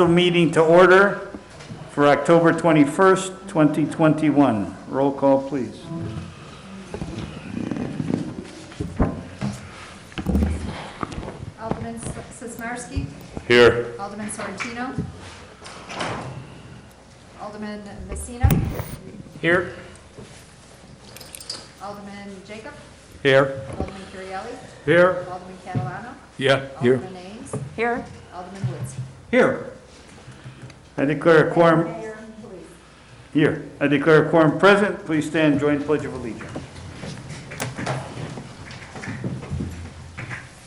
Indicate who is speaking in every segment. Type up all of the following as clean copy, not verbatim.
Speaker 1: Meeting to order for October 21st, 2021. Roll call, please.
Speaker 2: Alderman Sismarski.
Speaker 3: Here.
Speaker 2: Alderman Sorrentino. Alderman Messina.
Speaker 1: Here.
Speaker 2: Alderman Jacob.
Speaker 3: Here.
Speaker 2: Alderman Currielli.
Speaker 3: Here.
Speaker 2: Alderman Catalano.
Speaker 3: Yeah. Here.
Speaker 2: Alderman Ames. Here. Alderman Woods.
Speaker 1: Here. I declare a quorum
Speaker 2: Mayor, please.
Speaker 1: here. I declare a quorum present. Please stand, join Pledge of Allegiance.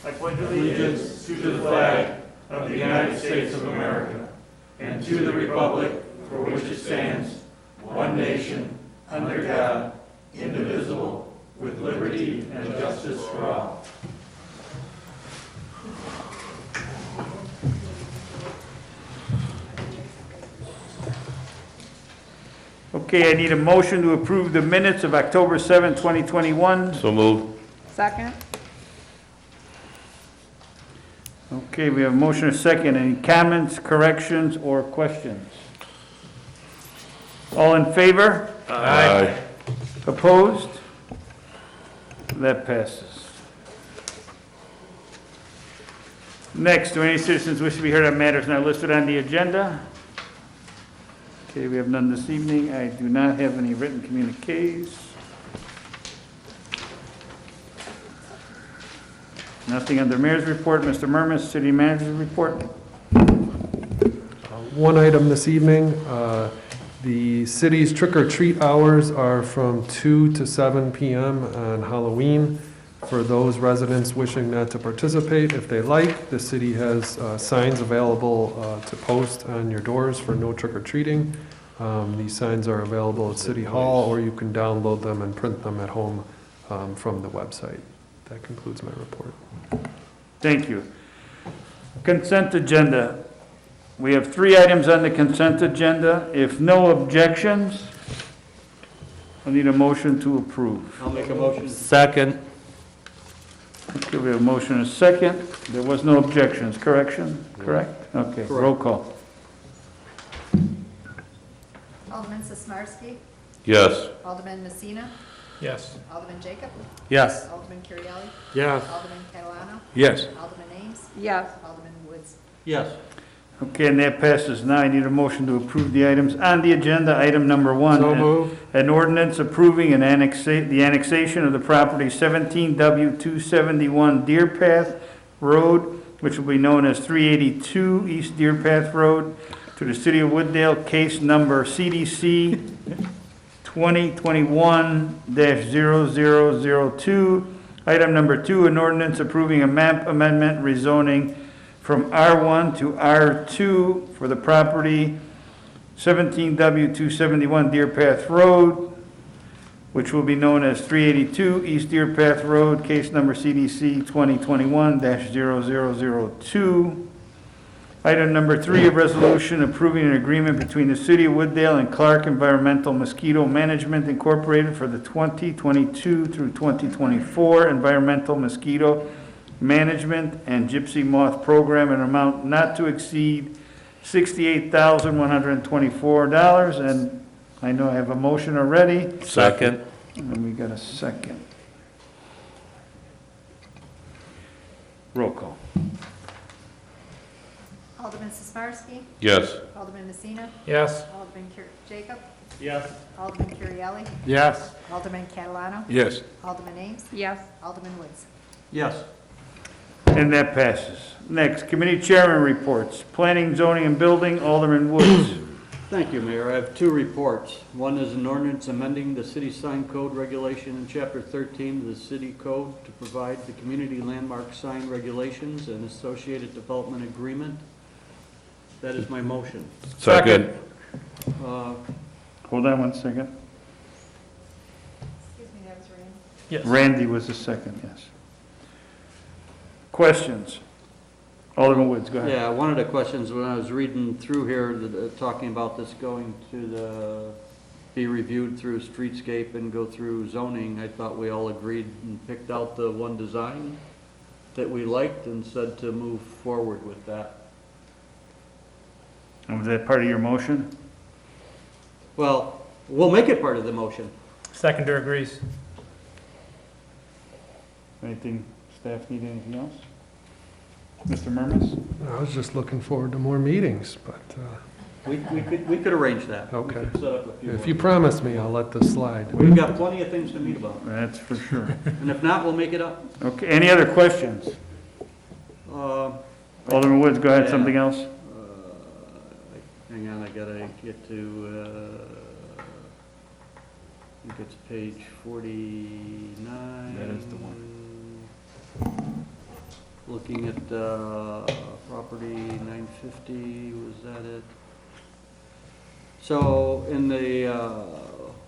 Speaker 1: I pledge
Speaker 4: Allegiance to the flag of the United States of America and to the republic for which it stands, one nation, under God, indivisible, with liberty and justice for all.
Speaker 1: Okay, I need a motion to approve the minutes of October 7, 2021.
Speaker 3: So moved.
Speaker 2: Second.
Speaker 1: Okay, we have a motion and a second. Any comments, corrections, or questions? All in favor?
Speaker 3: Aye.
Speaker 1: Opposed? That passes. Next, do any citizens wish to be heard on matters not listed on the agenda? Okay, we have none this evening. I do not have any written communiques. Nothing under mayor's report. Mr. Murmas, city manager's report.
Speaker 5: One item this evening, the city's trick-or-treat hours are from 2 to 7 p.m. on Halloween. For those residents wishing not to participate, if they like, the city has signs available to post on your doors for no trick-or-treating. These signs are available at City Hall, or you can download them and print them at home from the website. That concludes my report.
Speaker 1: Thank you. Consent agenda. We have 3 items on the consent agenda. If no objections, I need a motion to approve.
Speaker 4: I'll make a motion.
Speaker 3: Second.
Speaker 1: Okay, we have a motion and a second. There was no objections, correction? Correct? Okay, roll call.
Speaker 2: Alderman Sismarski.
Speaker 3: Yes.
Speaker 2: Alderman Messina.
Speaker 4: Yes.
Speaker 2: Alderman Jacob.
Speaker 3: Yes.
Speaker 2: Alderman Currielli.
Speaker 3: Yes.
Speaker 2: Alderman Catalano.
Speaker 3: Yes.
Speaker 2: Alderman Ames.
Speaker 6: Yes.
Speaker 2: Alderman Woods.
Speaker 4: Yes.
Speaker 1: Okay, and that passes. Now I need a motion to approve the items on the agenda. Item number 1.
Speaker 4: So moved.
Speaker 1: An ordinance approving the annexation of the property 17W271 Deer Path Road, which will be known as 382 East Deer Path Road, to the City of Wooddale, case number CDC 2021-0002. Item number 2, an ordinance approving a map amendment rezoning from R1 to R2 for the property 17W271 Deer Path Road, which will be known as 382 East Deer Path Road, case number CDC 2021-0002. Item number 3, a resolution approving an agreement between the City of Wooddale and Clark Environmental Mosquito Management Incorporated for the 2022 through 2024 Environmental Mosquito Management and Gypsy Moth Program, an amount not to exceed $68,124. And I know I have a motion already,
Speaker 3: Second.
Speaker 1: and we got a second. Roll call.
Speaker 2: Alderman Sismarski.
Speaker 3: Yes.
Speaker 2: Alderman Messina.
Speaker 4: Yes.
Speaker 2: Alderman Jacob.
Speaker 4: Yes.
Speaker 2: Alderman Currielli.
Speaker 4: Yes.
Speaker 2: Alderman Catalano.
Speaker 3: Yes.
Speaker 2: Alderman Ames.
Speaker 6: Yes.
Speaker 2: Alderman Woods.
Speaker 4: Yes.
Speaker 1: And that passes. Next, committee chairman reports. Planning, zoning, and building, Alderman Woods.
Speaker 7: Thank you, Mayor. I have 2 reports. One is an ordinance amending the city sign code regulation in Chapter 13 of the city code to provide the community landmark sign regulations and associated development agreement. That is my motion.
Speaker 3: Second.
Speaker 1: Hold on one second.
Speaker 2: Excuse me, that was Rand.
Speaker 4: Yes.
Speaker 1: Randy was the second, yes. Questions? Alderman Woods, go ahead.
Speaker 7: Yeah, one of the questions when I was reading through here, talking about this going to be reviewed through streetscape and go through zoning, I thought we all agreed and picked out the one design that we liked and said to move forward with that.
Speaker 1: And was that part of your motion?
Speaker 7: Well, we'll make it part of the motion.
Speaker 6: Seconder agrees.
Speaker 1: Anything, staff need anything else? Mr. Murmas?
Speaker 5: I was just looking forward to more meetings, but
Speaker 7: We could arrange that. We
Speaker 5: Okay.
Speaker 7: could set up a few
Speaker 5: if
Speaker 7: more.
Speaker 5: you promise me, I'll let this slide.
Speaker 7: We've got plenty of things to meet about,
Speaker 1: That's for sure.
Speaker 7: and if not, we'll make it up.
Speaker 1: Okay, any other questions? Alderman Woods, go ahead,
Speaker 7: Yeah.
Speaker 1: something else?
Speaker 7: Hang on, I gotta get to, I think it's page 49.
Speaker 1: That is the
Speaker 7: one. Looking at, property 950, was that it? So in the,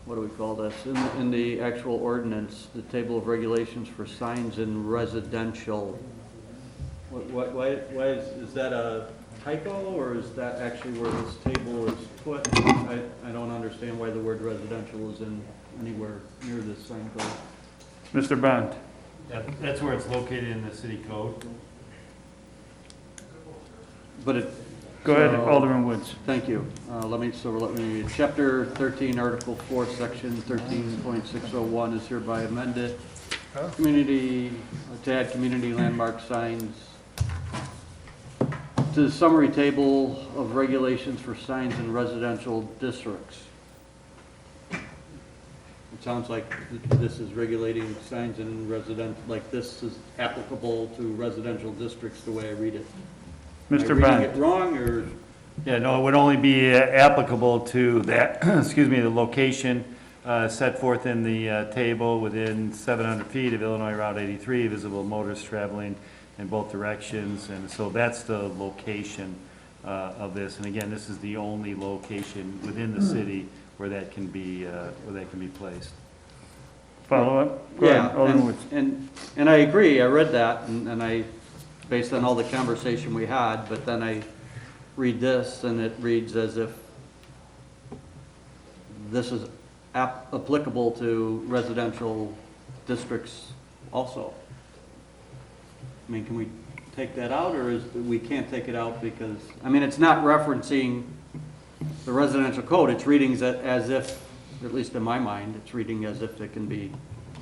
Speaker 7: what do we call this? In the actual ordinance, the table of regulations for signs in residential, why is that a typo, or is that actually where this table is put? I don't understand why the word residential is in anywhere near this sign code.
Speaker 1: Mr. Bond?
Speaker 8: That's where it's located in the city code.
Speaker 7: But it,
Speaker 1: Go ahead,
Speaker 7: So-
Speaker 1: Alderman Woods.
Speaker 7: thank you. Let me, chapter 13, article 4, section 13.601 is hereby amended. Community, to add community landmark signs to the summary table of regulations for signs in residential districts. It sounds like this is regulating signs in resident, like this is applicable to residential districts the way I read it.
Speaker 1: Mr.
Speaker 7: Am I reading
Speaker 1: Bond?
Speaker 7: it wrong, or?
Speaker 8: Yeah, no, it would only be applicable to that, excuse me, the location set forth in the table within 700 feet of Illinois Route 83, visible motors traveling in both directions. And so that's the location of this. And again, this is the only location within the city where that can be placed.
Speaker 1: Follow up? Go
Speaker 7: Yeah,
Speaker 1: ahead, Alderman Woods.
Speaker 7: and I agree, I read that, and I, based on all the conversation we had, but then I read this, and it reads as if this is applicable to residential districts also. I mean, can we take that out, or we can't take it out because, I mean, it's not referencing the residential code, it's reading as if, at least in my mind, it's reading as if it can be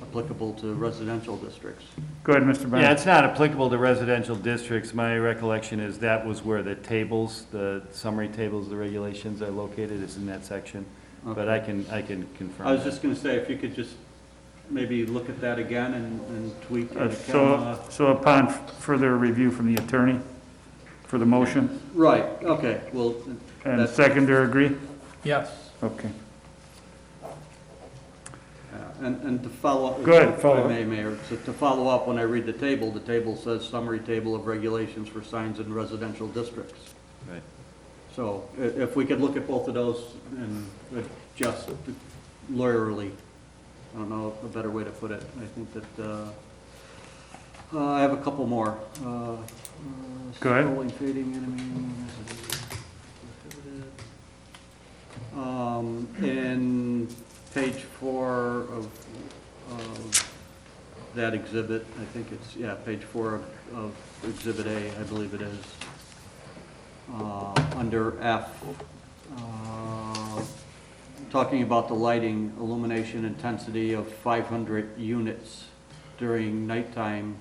Speaker 7: applicable to residential districts.
Speaker 1: Go ahead, Mr. Bond.
Speaker 8: Yeah, it's not applicable to residential districts. My recollection is that was where the tables, the summary tables, the regulations are located, is in that section. But I can confirm.
Speaker 7: I was
Speaker 8: that.
Speaker 7: just gonna say, if you could just maybe look at that again and tweak it.
Speaker 1: So upon further review from the attorney for the motion,
Speaker 7: Right, okay, well,
Speaker 1: and
Speaker 7: That's-
Speaker 1: seconder agree?
Speaker 6: Yes.
Speaker 1: Okay.
Speaker 7: and to follow up.
Speaker 1: Go ahead,
Speaker 7: if I
Speaker 1: follow up.
Speaker 7: may, Mayor, to follow up, when I read the table says summary table of regulations for signs in residential districts.
Speaker 8: Right.
Speaker 7: So if we could look at both of those and adjust lawyerly, I don't know a better way to put it. I think that, I have a couple more.
Speaker 1: Go ahead.
Speaker 7: Scrolling, fading, in page 4 of that exhibit, I think it's, yeah, page 4 of Exhibit A, I believe it is. Under F, talking about the lighting illumination intensity of 500 units during nighttime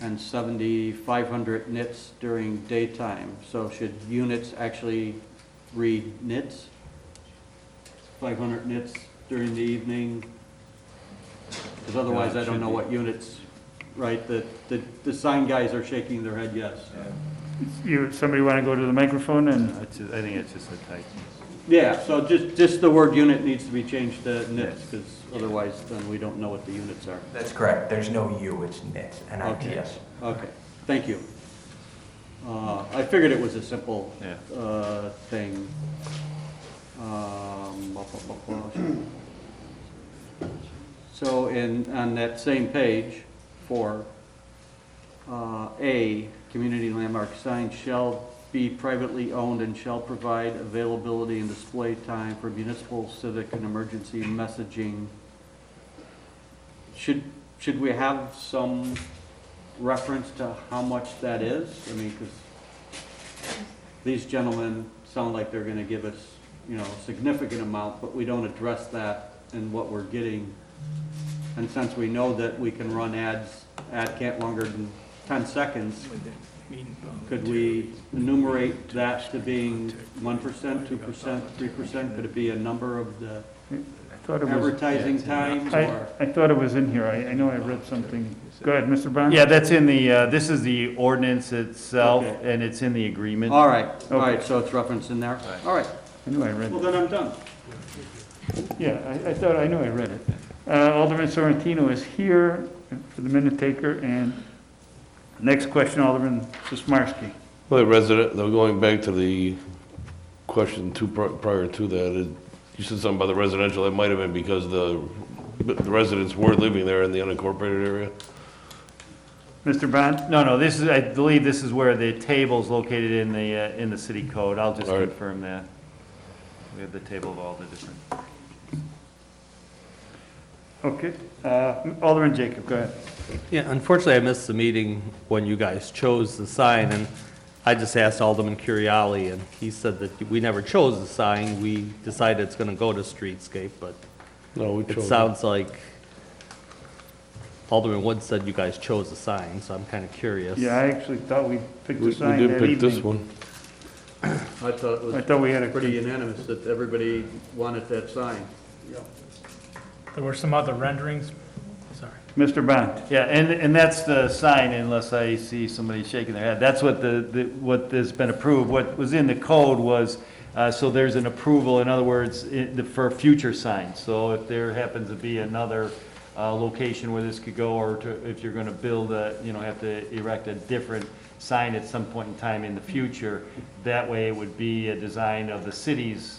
Speaker 7: and 7,500 nits during daytime. So should units actually read nits? 500 nits during the evening? Because otherwise I don't know what units, right? The sign guys are shaking their head yes.
Speaker 1: Somebody want to go to the microphone and,
Speaker 8: I think it's just a typo.
Speaker 7: Yeah, so just the word unit needs to be changed to nits, because otherwise then we don't know what the units are.
Speaker 9: That's correct. There's no U, it's NIT, N-I-T-S.
Speaker 7: Okay, thank you. I figured it was a simple
Speaker 8: Yeah.
Speaker 7: thing. So on that same page, 4, A, community landmark signs shall be privately owned and shall provide availability and display time for municipal, civic, and emergency messaging. Should we have some reference to how much that is? I mean, because these gentlemen sound like they're gonna give us, you know, a significant amount, but we don't address that in what we're getting. And since we know that we can run ads, ad can't longer than 10 seconds, could we enumerate that to being 1%, 2%, 3%? Could it be a number of the
Speaker 1: I thought it was,
Speaker 7: advertising times or?
Speaker 1: I thought it was in here. I know I read something. Go ahead, Mr. Bond?
Speaker 8: Yeah, that's in the, this is the ordinance itself,
Speaker 7: Okay.
Speaker 8: and it's in the agreement.
Speaker 7: All right, so it's referenced in there? All right,
Speaker 1: I knew I read
Speaker 7: well
Speaker 1: it.
Speaker 7: then I'm done.
Speaker 1: Yeah, I thought, I knew I read it. Alderman Sorrentino is here for the minute taker, and next question, Alderman Sismarski.
Speaker 3: Well, resident, though, going back to the question prior to that, you said something about the residential, that might have been because the residents were living there in the unincorporated area?
Speaker 1: Mr. Bond?
Speaker 8: No, this is, I believe this is where the table's located in the city code. I'll just
Speaker 3: All right.
Speaker 8: confirm that. We have the table of all the different.
Speaker 1: Okay. Alderman Jacob, go ahead.
Speaker 10: Yeah, unfortunately, I missed the meeting when you guys chose the sign, and I just asked Alderman Curiali, and he said that we never chose the sign. We decided it's gonna go to streetscape, but
Speaker 3: No, we
Speaker 10: it
Speaker 3: chose.
Speaker 10: sounds like Alderman Wood said you guys chose the sign, so I'm kinda curious.
Speaker 1: Yeah, I actually thought we picked
Speaker 3: We
Speaker 1: the sign
Speaker 3: did
Speaker 1: that
Speaker 3: pick this
Speaker 1: evening.
Speaker 3: one.
Speaker 7: I thought it
Speaker 1: I
Speaker 7: was
Speaker 1: thought we had
Speaker 7: pretty
Speaker 1: a,
Speaker 7: unanimous that everybody wanted that sign.
Speaker 6: There were some other renderings. Sorry.
Speaker 1: Mr. Bond?
Speaker 8: Yeah, and that's the sign, unless I see somebody shaking their head. That's what what has been approved. What was in the code was, so there's an approval, in other words, for future signs. So if there happens to be another location where this could go, or if you're gonna build have to erect a different sign at some point in time in the future, that way it would be a design of the city's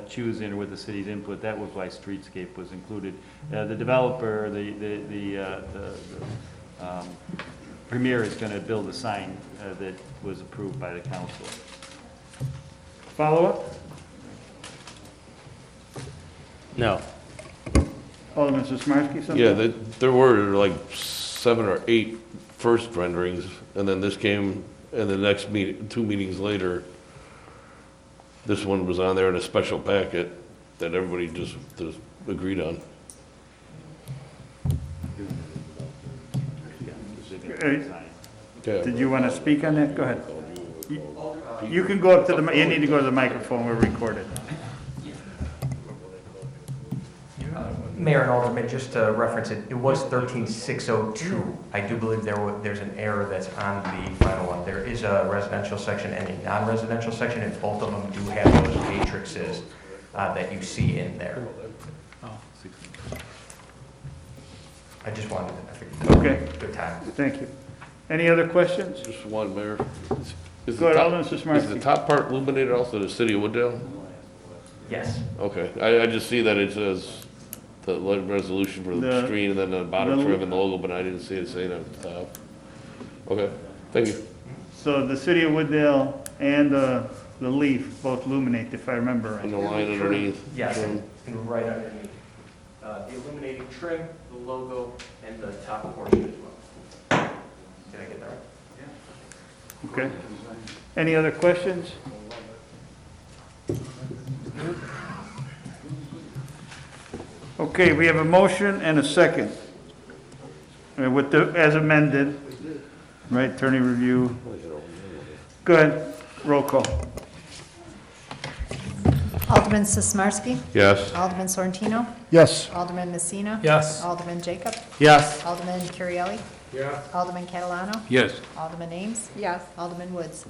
Speaker 8: choosing, or with the city's input. That was why streetscape was included. The developer, the Premier is gonna build a sign that was approved by the council.
Speaker 1: Follow-up?
Speaker 10: No.
Speaker 1: Alderman Sismarski, something?
Speaker 3: Yeah, there were like 7 or 8 first renderings, and then this came, and the next meeting, 2 meetings later, this one was on there in a special packet that everybody just agreed on. Yeah.
Speaker 1: Did you want to speak on that? Go ahead. You can go up to the, you need to go to the microphone, we're recorded.
Speaker 9: Mayor and Alderman, just to reference it, it was 13602. I do believe there's an error that's on the final one. There is a residential section and a non-residential section, and both of them do have those matrices that you see in there. I just wanted to,
Speaker 1: Okay,
Speaker 9: good time.
Speaker 1: thank you. Any other questions?
Speaker 3: Just one, Mayor. Is
Speaker 1: Go
Speaker 3: the
Speaker 1: ahead,
Speaker 3: top-
Speaker 1: Alderman
Speaker 3: Is the
Speaker 1: Sismarski.
Speaker 3: top part illuminated also the city of Wooddale?
Speaker 9: Yes.
Speaker 3: Okay, I just see that it says the resolution for the
Speaker 1: The-
Speaker 3: screen, and then the bottom
Speaker 1: the-
Speaker 3: trim and the logo, but I didn't see it saying at the top. Okay, thank you.
Speaker 1: So the city of Wooddale and the leaf both illuminate, if I remember
Speaker 3: And the
Speaker 1: right.
Speaker 3: line underneath.
Speaker 9: Yes, and right underneath. The illuminating trim, the logo, and the top portion as well. Did I get that right?
Speaker 1: Okay. Any other questions? Okay, we have a motion and a second. With the, as amended, right, attorney review. Go ahead, roll call.
Speaker 2: Alderman Sismarski?
Speaker 3: Yes.
Speaker 2: Alderman Sorrentino?
Speaker 1: Yes.
Speaker 2: Alderman Messina?
Speaker 6: Yes.
Speaker 2: Alderman Jacob?
Speaker 10: Yes.
Speaker 2: Alderman Curiali?
Speaker 7: Yes.
Speaker 2: Alderman Catalano?
Speaker 3: Yes.
Speaker 2: Alderman Ames? Yes. Alderman Woods?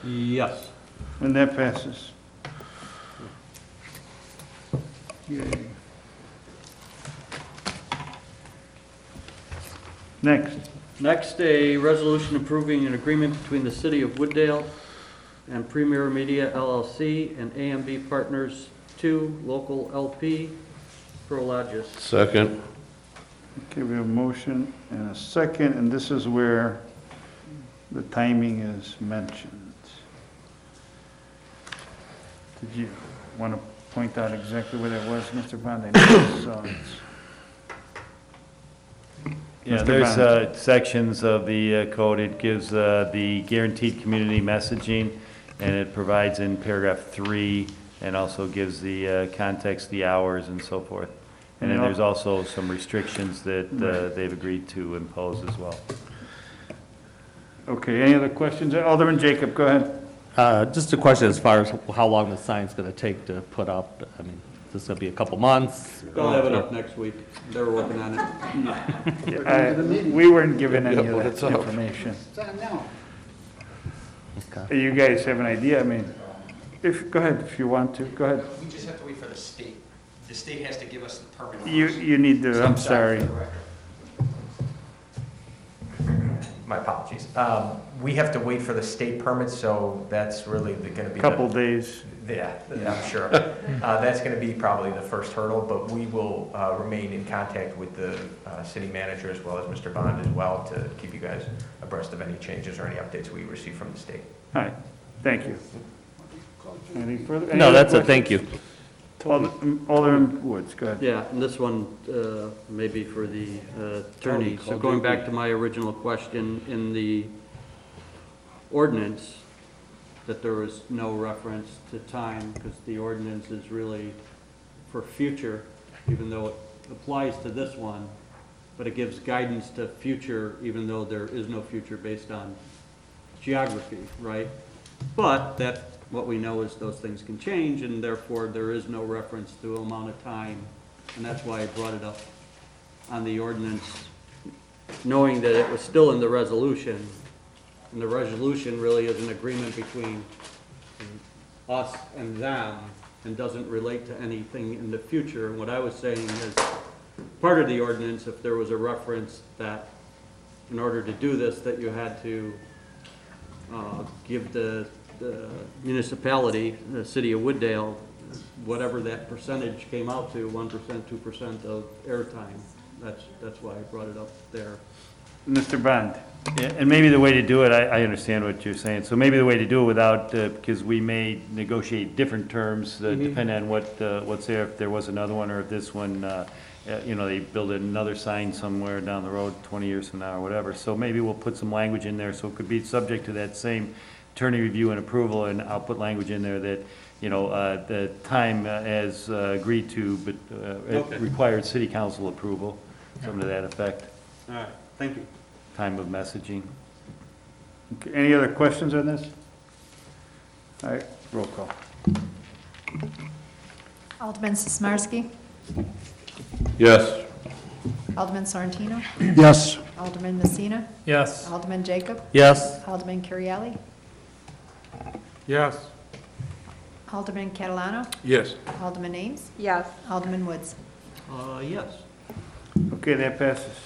Speaker 7: Yes.
Speaker 1: And that passes. Yay. Next.
Speaker 7: Next, a resolution approving an agreement between the City of Wooddale and Premier Media LLC and AMB Partners 2 Local LP, Prologis.
Speaker 3: Second.
Speaker 1: Okay, we have a motion and a second, and this is where the timing is mentioned. Did you want to point out exactly where that was, Mr. Bond? I know I saw it.
Speaker 8: Yeah,
Speaker 1: Mr.
Speaker 8: there's
Speaker 1: Bond.
Speaker 8: sections of the code. It gives the guaranteed community messaging. and it provides in paragraph 3, and also gives the context, the hours, and so forth. And then there's also some restrictions that they've agreed to impose as well.
Speaker 1: Okay, any other questions? Alderman Jacob, go ahead.
Speaker 10: Just a question as far as how long the sign's gonna take to put up. I mean, this will be a couple months.
Speaker 7: They'll have it up next week. They're working on it.
Speaker 1: We weren't given any
Speaker 3: Yeah, but
Speaker 1: of
Speaker 3: it's
Speaker 1: that
Speaker 3: up.
Speaker 1: information.
Speaker 10: Okay.
Speaker 1: You guys have an idea? I mean, go ahead, if you want to, go ahead.
Speaker 9: We just have to wait for the state. The state has to give us the permit.
Speaker 1: You need to, I'm sorry.
Speaker 9: My apologies. We have to wait for the state permit, so that's really gonna be.
Speaker 1: Couple days.
Speaker 9: Yeah, I'm sure. That's going to be probably the first hurdle, but we will remain in contact with the city manager as well as Mr. Bond as well to keep you guys abreast of any changes or any updates we receive from the state.
Speaker 1: All right, thank you. Any further? any
Speaker 10: No,
Speaker 1: other
Speaker 10: that's it, thank you.
Speaker 1: questions? Alderman Woods, go ahead.
Speaker 7: Yeah, and this one may be for the attorney. So going back to my original question, in the ordinance, that there was no reference to time, because the ordinance is really for future, even though it applies to this one, but it gives guidance to future, even though there is no future based on geography, right? But that, what we know is those things can change, and therefore there is no reference to amount of time, and that's why I brought it up on the ordinance, knowing that it was still in the resolution. And the resolution really is an agreement between us and them and doesn't relate to anything in the future. And what I was saying is, part of the ordinance, if there was a reference that in order to do this, that you had to give the municipality, the city of Wooddale, whatever that percentage came out to, 1%, 2% of airtime. That's why I brought it up there.
Speaker 1: Mr. Bond?
Speaker 8: Yeah, and maybe the way to do it, I understand what you're saying, so maybe the way to do it without, because we may negotiate different terms, depending on what's there, if there was another one, or if this one, they build another sign somewhere down the road 20 years from now or whatever, so maybe we'll put some language in there, so it could be subject to that same attorney review and approval, and I'll put language in there that, the time as agreed to, but it required city council approval, something to that effect,
Speaker 7: All right, thank you.
Speaker 8: time of messaging.
Speaker 1: Okay, any other questions on this? All right, roll call.
Speaker 2: Alderman Sismarski?
Speaker 3: Yes.
Speaker 2: Alderman Sorrentino?
Speaker 5: Yes.
Speaker 2: Alderman Messina?
Speaker 6: Yes.
Speaker 2: Alderman Jacob?
Speaker 10: Yes.
Speaker 2: Alderman Currielli?
Speaker 6: Yes.
Speaker 2: Alderman Catalano?
Speaker 3: Yes.
Speaker 2: Alderman Ames? Yes. Alderman Woods?
Speaker 7: Yes.
Speaker 1: Okay, that passes.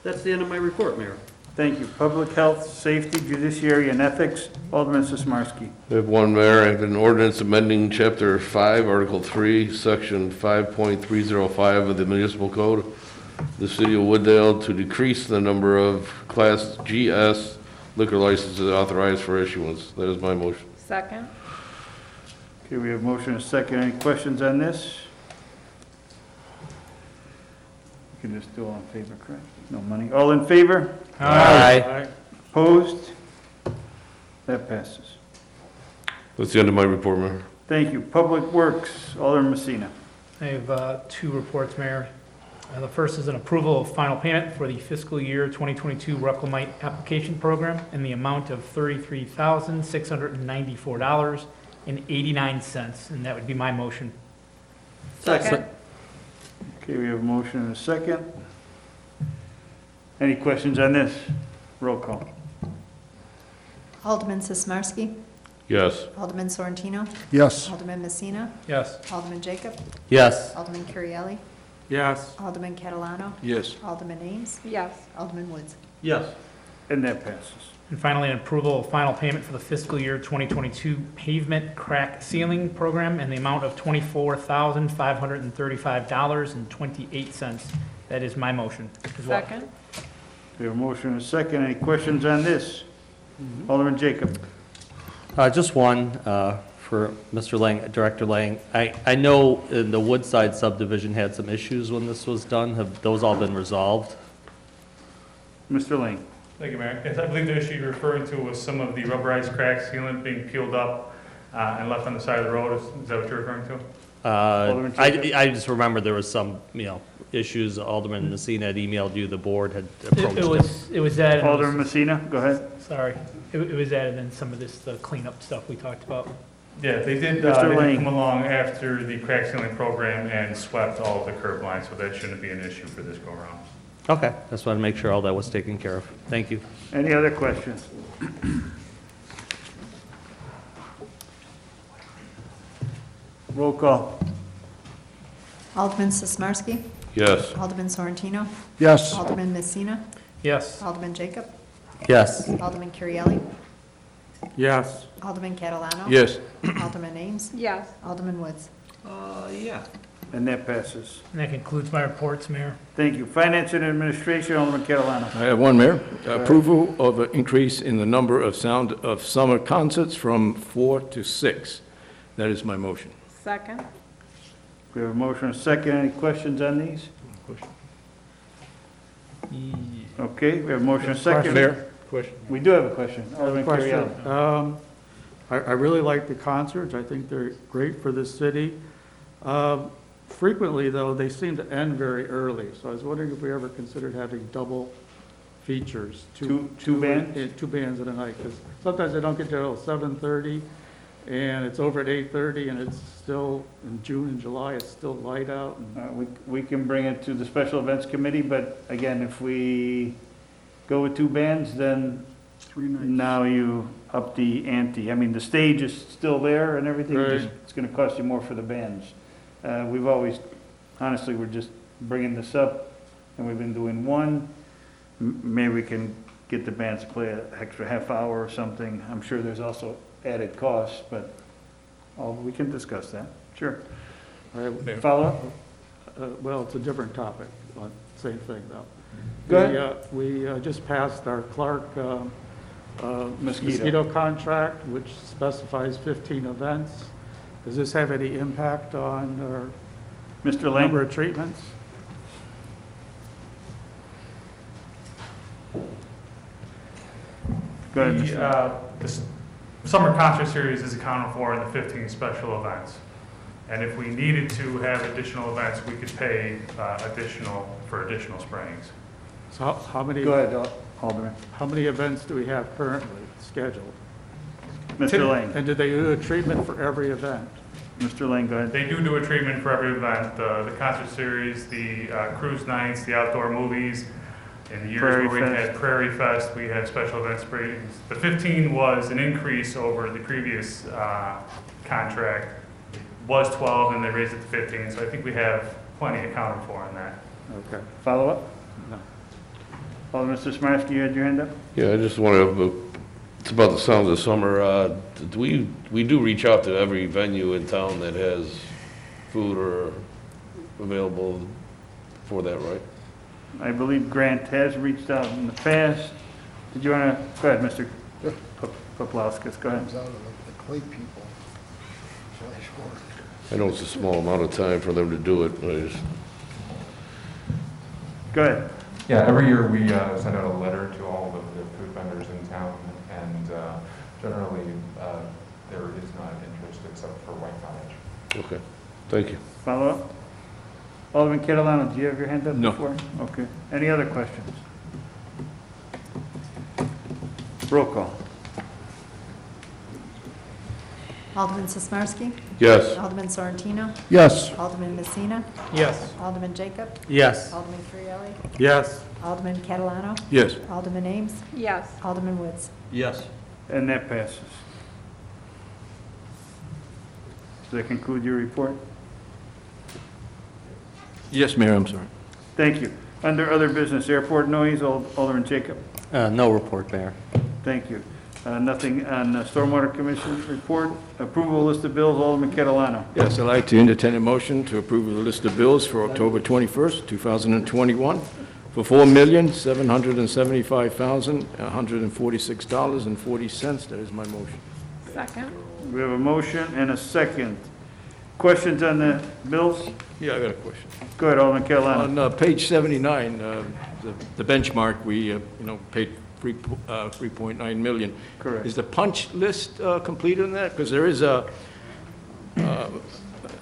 Speaker 7: That's the end of my report, Mayor.
Speaker 1: Thank you. Public Health, Safety, Judiciary, and Ethics, Alderman Sismarski.
Speaker 3: I have one, Mayor. I have an ordinance amending Chapter 5, Article 3, Section 5.305 of the Municipal Code, the City of Wooddale, to decrease the number of Class GS liquor licenses authorized for issuance. That is my motion.
Speaker 2: Second.
Speaker 1: Okay, we have motion and a second. Any questions on this? You can just do all in favor, correct? No money. All in favor?
Speaker 10: Aye.
Speaker 1: Opposed? That passes.
Speaker 3: That's the end of my report, Mayor.
Speaker 1: Thank you. Public Works, Alderman Messina.
Speaker 6: I have two reports, Mayor. The first is an approval of final payment for the fiscal year 2022 Ruckelmite application program in the amount of $33,694.89, and that would be my motion.
Speaker 7: Second.
Speaker 1: Okay, we have a motion and a second. Any questions on this? Roll call.
Speaker 2: Alderman Sismarski?
Speaker 3: Yes.
Speaker 2: Alderman Sorrentino?
Speaker 5: Yes.
Speaker 2: Alderman Messina?
Speaker 6: Yes.
Speaker 2: Alderman Jacob?
Speaker 10: Yes.
Speaker 2: Alderman Currielli?
Speaker 6: Yes.
Speaker 2: Alderman Catalano?
Speaker 3: Yes.
Speaker 2: Alderman Ames? Yes. Alderman Woods?
Speaker 7: Yes.
Speaker 1: And that passes.
Speaker 6: And finally, an approval of final payment for the fiscal year 2022 pavement crack sealing program in the amount of $24,535.28. That is my motion as well.
Speaker 2: Second.
Speaker 1: We have a motion and a second. Any questions on this? Alderman Jacob.
Speaker 10: Just one for Mr. Lang, Director Lang. I know the Woodside subdivision had some issues when this was done. Have those all been resolved?
Speaker 1: Mr. Lane.
Speaker 11: Thank you, Mayor. Yes, I believe the issue you're referring to was some of the rubberized crack sealant being peeled up and left on the side of the road. Is that what you're referring to?
Speaker 1: Alderman Jacob?
Speaker 10: I just remember there was some, issues. Alderman Messina had emailed you, the board had approached
Speaker 6: It
Speaker 10: him.
Speaker 6: was added.
Speaker 1: Alderman Messina, go ahead.
Speaker 6: Sorry, it was added in some of this, the cleanup stuff we talked about.
Speaker 11: Yeah, they did
Speaker 1: Mr. Lane.
Speaker 11: come along after the crack sealing program and swept all of the curb lines, so that shouldn't be an issue for this go-around.
Speaker 10: Okay, just wanted to make sure all that was taken care of. Thank you.
Speaker 1: Any other questions? Roll call.
Speaker 2: Alderman Sismarski?
Speaker 3: Yes.
Speaker 2: Alderman Sorrentino?
Speaker 5: Yes.
Speaker 2: Alderman Messina?
Speaker 6: Yes.
Speaker 2: Alderman Jacob?
Speaker 10: Yes.
Speaker 2: Alderman Currielli?
Speaker 5: Yes.
Speaker 2: Alderman Catalano?
Speaker 3: Yes.
Speaker 2: Alderman Ames?
Speaker 12: Yes.
Speaker 2: Alderman Woods?
Speaker 1: And that passes.
Speaker 6: And that concludes my reports, Mayor.
Speaker 1: Thank you. Finance and Administration, Alderman Catalano.
Speaker 13: I have one, Mayor. Approval of an increase in the number of summer concerts from 4 to 6. That is my motion.
Speaker 12: Second.
Speaker 1: We have a motion and a second. Any questions on these? Okay, we have a motion and a second.
Speaker 7: Mayor, question.
Speaker 1: We do have a question. Alderman Currielli.
Speaker 7: I really like the concerts. I think they're great for the city. Frequently, though, they seem to end very early, so I was wondering if we ever considered having double features.
Speaker 1: Two bands?
Speaker 7: Two bands in a night, because sometimes they don't get there till 7:30, and it's over at 8:30, and it's still, in June and July, it's still light out. and-
Speaker 1: We can bring it to the Special Events Committee, but again, if we go with two bands, then
Speaker 7: 3 nights.
Speaker 1: now you up the ante. I mean, the stage is still there and everything,
Speaker 7: Right.
Speaker 1: just, it's gonna cost you more for the bands. We've always, honestly, we're just bringing this up, and we've been doing one. Maybe we can get the bands to play an extra half hour or something. I'm sure there's also added costs, but, we can discuss that, sure. Follow up?
Speaker 7: Well, it's a different topic, same thing, though.
Speaker 1: Go ahead.
Speaker 7: We just passed our Clark
Speaker 1: Mosquito.
Speaker 7: mosquito contract, which specifies 15 events. Does this have any impact on our
Speaker 1: Mr.
Speaker 7: number
Speaker 1: Lang?
Speaker 7: of treatments?
Speaker 1: Go ahead, Mr. Lang.
Speaker 11: The summer concert series is accounted for in the 15 special events. And if we needed to have additional events, we could pay for additional sprayings.
Speaker 7: So how many,
Speaker 1: Go ahead, Alderman.
Speaker 7: how many events do we have currently scheduled?
Speaker 1: Mr. Lang.
Speaker 7: And do they do a treatment for every event?
Speaker 1: Mr. Lang, go ahead.
Speaker 11: They do a treatment for every event, the concert series, the cruise nights, the outdoor movies. In the years
Speaker 1: Prairie
Speaker 11: where we
Speaker 1: Fest.
Speaker 11: had Prairie Fest, we had special event sprayings. The 15 was an increase over the previous contract. It was 12 and they raised it to 15, so I think we have plenty accounted for in that.
Speaker 7: Okay.
Speaker 1: Follow up?
Speaker 7: No.
Speaker 1: Alderman Sismarski, you had your hand up?
Speaker 3: Yeah, I just want to, it's about the Sounds of Summer. We do reach out to every venue in town that has food or available for that, right?
Speaker 1: I believe Grant has reached out in the past. Did you want to, go ahead, Mr. Poplauskas, go ahead.
Speaker 3: I know it's a small amount of time for them to do it, but I just,
Speaker 1: Go ahead.
Speaker 14: Yeah, every year we send out a letter to all of the food vendors in town, and generally there is not interest except for White Cottage.
Speaker 3: okay, thank you.
Speaker 1: Follow up? Alderman Catalano, do you have your hand up
Speaker 13: No.
Speaker 1: before? Okay. Any other questions? Roll call.
Speaker 2: Alderman Sismarski?
Speaker 3: Yes.
Speaker 2: Alderman Sorrentino?
Speaker 5: Yes.
Speaker 2: Alderman Messina?
Speaker 6: Yes.
Speaker 2: Alderman Jacob?
Speaker 10: Yes.
Speaker 2: Alderman Currielli?
Speaker 7: Yes.
Speaker 2: Alderman Catalano?
Speaker 13: Yes.
Speaker 2: Alderman Ames?
Speaker 12: Yes.
Speaker 2: Alderman Woods?
Speaker 7: Yes.
Speaker 1: And that passes. Does that conclude your report?
Speaker 13: Yes, Mayor, I'm sorry.
Speaker 1: Thank you. Under other business, airport noise, Alderman Jacob.
Speaker 10: No report, Mayor.
Speaker 1: Thank you. Nothing on Stormwater Commission report. Approval list of bills, Alderman Catalano.
Speaker 13: Yes, I'd like to entertain a motion to approve the list of bills for October 21st, 2021, for $4,775,146.40. That is my motion.
Speaker 12: Second.
Speaker 1: We have a motion and a second. Questions on the bills?
Speaker 13: Yeah, I got a question.
Speaker 1: Go ahead, Alderman Catalano.
Speaker 13: On page 79, the benchmark, we, paid 3.9 million.
Speaker 1: Correct.
Speaker 13: Is the punch list complete on that? Because there is an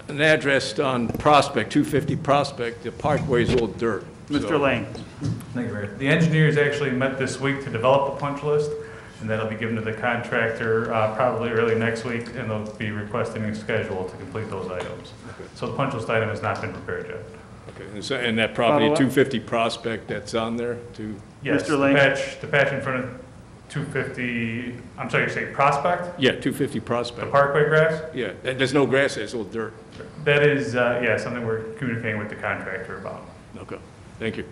Speaker 13: address on Prospect, 250 Prospect, the parkway is all dirt.
Speaker 1: Mr. Lane?
Speaker 11: Thank you, Mayor. The engineers actually met this week to develop a punch list, and that'll be given to the contractor probably early next week, and they'll be requesting a schedule to complete those items. So the punch list item has not been prepared yet.
Speaker 13: Okay, and that property,
Speaker 1: Follow up?
Speaker 13: 250 Prospect, that's on there, too?
Speaker 11: Yes,
Speaker 1: Mr. Lane?
Speaker 11: the patch in front of 250, I'm sorry, you're saying Prospect?
Speaker 13: Yeah, 250
Speaker 11: The
Speaker 13: Prospect.
Speaker 11: Parkway grass?
Speaker 13: Yeah, and there's no grass there, it's all dirt.
Speaker 11: That is, yeah, something we're communicating with the contractor about.
Speaker 13: Okay, thank you.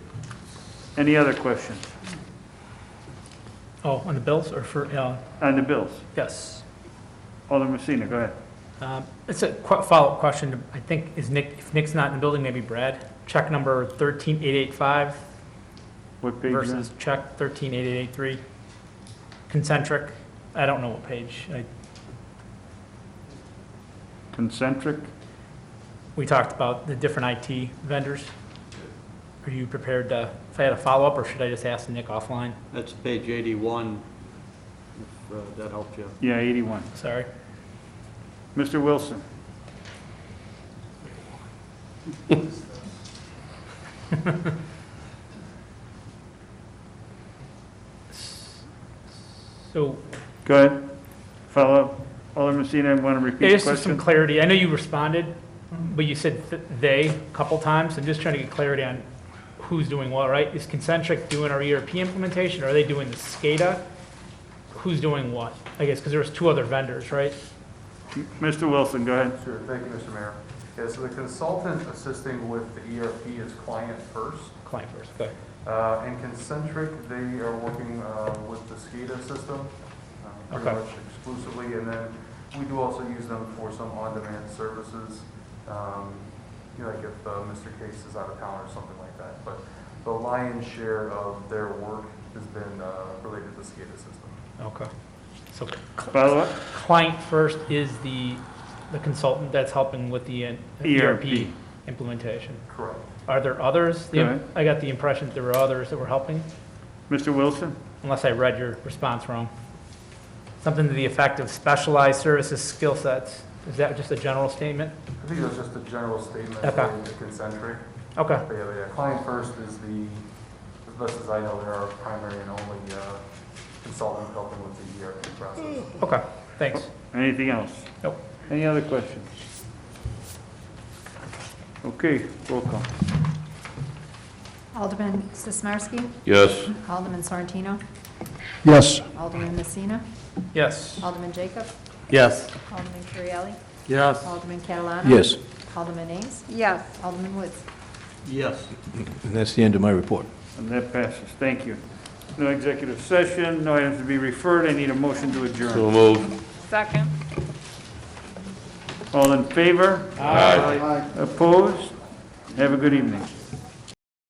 Speaker 1: Any other questions
Speaker 6: Oh, on the bills or for,
Speaker 1: on the bills?
Speaker 6: yes.
Speaker 1: Alderman Messina, go ahead.
Speaker 6: It's a follow-up question. I think, is Nick, if Nick's not in the building, maybe Brad. Check number 13885
Speaker 1: What page? is that?
Speaker 6: versus check 138883. Concentric, I don't know what page.
Speaker 1: Concentric?
Speaker 6: We talked about the different IT vendors. Are you prepared to, if I had a follow-up, or should I just ask Nick offline?
Speaker 7: That's page 81, if that helps you.
Speaker 1: Yeah, 81.
Speaker 6: Sorry.
Speaker 1: Mr. Wilson?
Speaker 6: So,
Speaker 1: Go ahead. Follow up. Alderman Messina, want to repeat the
Speaker 6: just some
Speaker 1: question?
Speaker 6: clarity. I know you responded, but you said they a couple times. I'm just trying to get clarity on who's doing what, right? Is Concentric doing our ERP implementation, or are they doing the SCADA? Who's doing what? I guess, because there was two other vendors, right?
Speaker 1: Mr. Wilson, go ahead.
Speaker 14: Sure, thank you, Mr. Mayor. Yeah, so the consultant assisting with the ERP is Client First.
Speaker 6: Client first, okay.
Speaker 14: And Concentric, they are working with the SCADA system pretty
Speaker 6: Okay.
Speaker 14: much exclusively, and then we do also use them for some on-demand services, like if Mr. Case is out of town or something like that. But the lion's share of their work has been related to the SCADA system.
Speaker 6: Okay. So
Speaker 1: Follow up?
Speaker 6: Client First is the consultant that's helping with the ERP implementation.
Speaker 14: Correct.
Speaker 6: Are there others?
Speaker 1: Go ahead.
Speaker 6: I got the impression that there were others that were helping,
Speaker 1: Mr. Wilson?
Speaker 6: unless I read your response wrong. Something to the effect of specialized services skill sets. Is that just a general statement?
Speaker 14: I think that's just a general statement
Speaker 6: Okay.
Speaker 14: related to Concentric.
Speaker 6: Okay.
Speaker 14: But yeah, Client First is as best as I know, they're our primary and only consultant helping with the ERP process.
Speaker 6: Okay, thanks.
Speaker 1: Anything else?
Speaker 6: Nope.
Speaker 1: Any other questions? Okay, roll call.
Speaker 2: Alderman Sismarski?
Speaker 3: Yes.
Speaker 2: Alderman Sorrentino?
Speaker 14: Yes.
Speaker 2: Alderman Messina?
Speaker 6: Yes.
Speaker 2: Alderman Jacob?
Speaker 10: Yes.
Speaker 2: Alderman Currielli?
Speaker 10: Yes.
Speaker 2: Alderman Catalano?
Speaker 13: Yes,
Speaker 2: Alderman Ames? Yes. Alderman Woods?
Speaker 7: Yes.
Speaker 13: and that's the end of my report.
Speaker 1: And that passes. Thank you. No executive session, no items to be referred. I need a motion to adjourn.
Speaker 3: So moved.
Speaker 2: Second.
Speaker 1: All in favor?
Speaker 3: Aye.
Speaker 1: Opposed? Have a good evening.